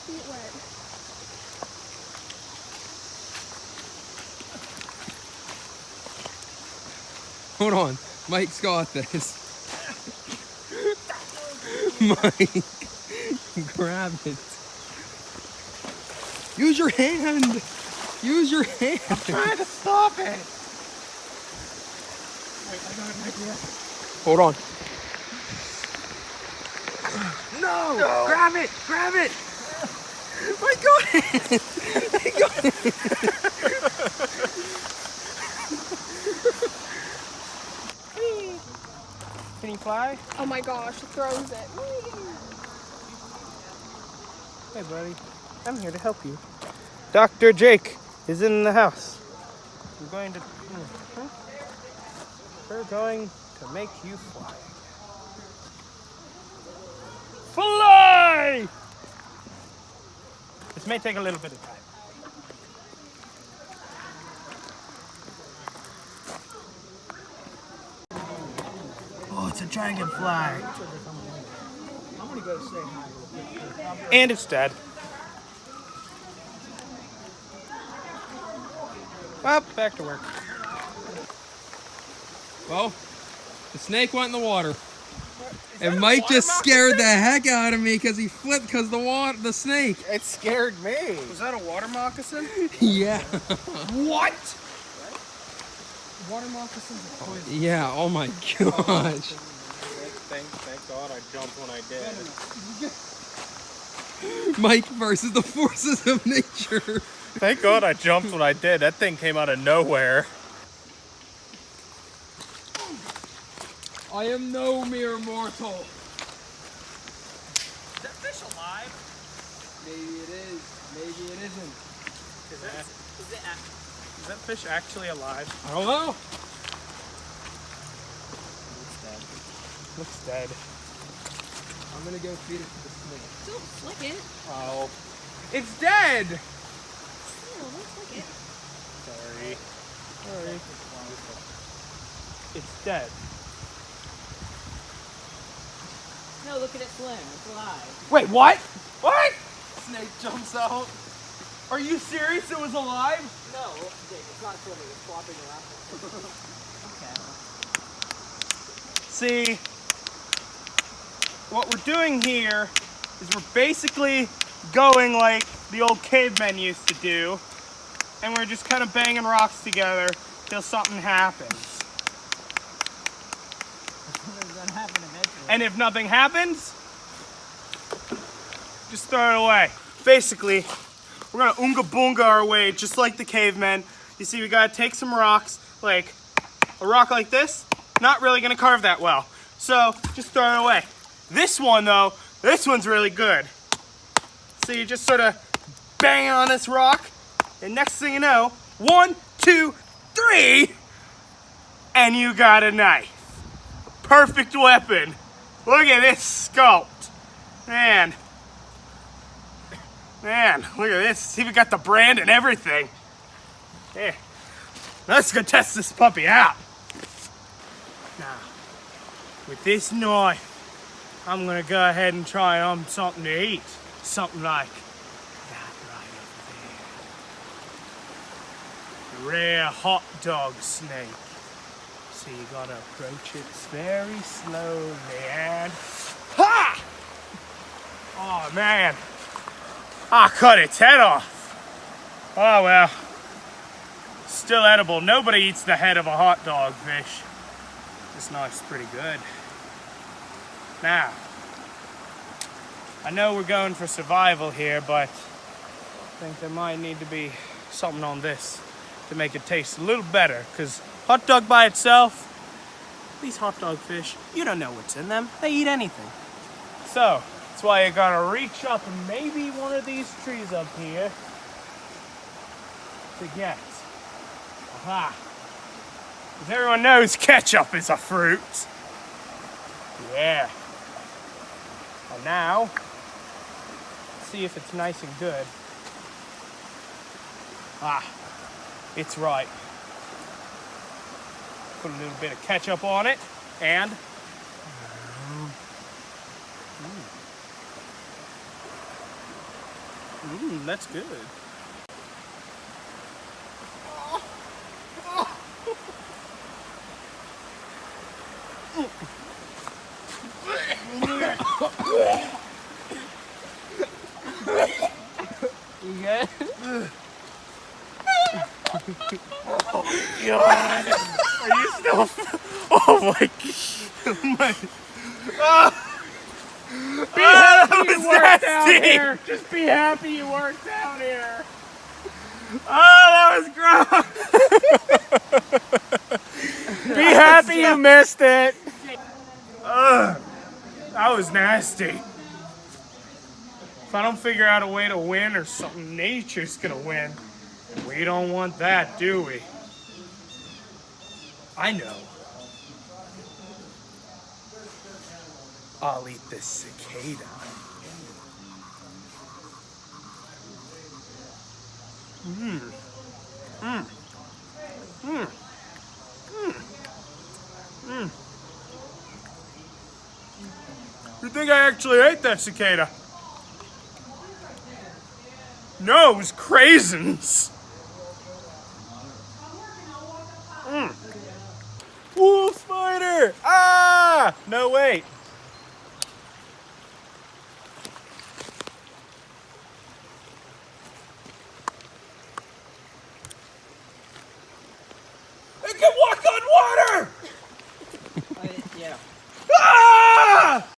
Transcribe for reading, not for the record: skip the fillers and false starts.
feet wet. Hold on. Mike's got this. Mike, grab it. Use your hand. Use your hand. I'm trying to stop it. Wait, I got an idea. Hold on. No! Grab it. Grab it. I got it. I got it. Can you fly? Oh my gosh, it throws it. Hey, buddy. I'm here to help you. Dr. Jake is in the house. We're going to make you fly. Fly! This may take a little bit of time. Oh, it's a dragonfly. I'm gonna go say hi. And it's dead. Well, back to work. Well, the snake went in the water. And Mike just scared the heck out of me because he flipped because the snake. It scared me. Was that a water moccasin? Yeah. What? Water moccasins are poison. Yeah, oh my gosh. Thank God I jumped when I did. Mike versus the forces of nature. Thank God I jumped when I did. That thing came out of nowhere. I am no mere mortal. Is that fish alive? Maybe it is. Maybe it isn't. Is that fish actually alive? I don't know. Looks dead. I'm gonna go feed it to the snake. Don't flick it. Oh. It's dead! No, don't flick it. Sorry. It's dead. No, look at it swim. It's alive. Wait, what? What? Snake jumps out. Are you serious? It was alive? No, Jake, it's not swimming. It's flopping around. Okay. See, what we're doing here is we're basically going like the old cavemen used to do, and we're just kind of banging rocks together till something happens. It's gonna happen eventually. And if nothing happens, just throw it away. Basically, we're gonna oonga boonga our way just like the cavemen. You see, we gotta take some rocks, like a rock like this, not really gonna carve that well. So just throw it away. This one though, this one's really good. So you just sort of bang on this rock, and next thing you know, 1, 2, 3, and you got a knife. Perfect weapon. Look at this sculpt. Man, look at this. It's even got the brand and everything. Yeah. Let's go test this puppy out. Now, with this knife, I'm gonna go ahead and try on something to eat. Something like that right over there. Rare hot dog snake. So you gotta approach it very slowly and ha! Oh man, I cut its head off. Oh well, still edible. Nobody eats the head of a hot dog fish. This knife's pretty good. Now, I know we're going for survival here, but I think there might need to be something on this to make it taste a little better, because hot dog by itself, these hot dog fish, you don't know what's in them. They eat anything. So, that's why you gotta reach up and maybe one of these trees up here to get. Aha. Because everyone knows ketchup is a fruit. Yeah. And now, see if it's nice and good. Ah, it's right. Put a little bit of ketchup on it, and That's good. You good? God. Are you still? Oh my God. Be happy you worked out here. Just be happy you worked out here. Oh, that was gross. Be happy you missed it. That was nasty. If I don't figure out a way to win or something, nature's gonna win. We don't want that, do we? I know. I'll eat this cicada. You think I actually ate that cicada? No, it was craisins. Wolf spider! Ah! No, wait. It can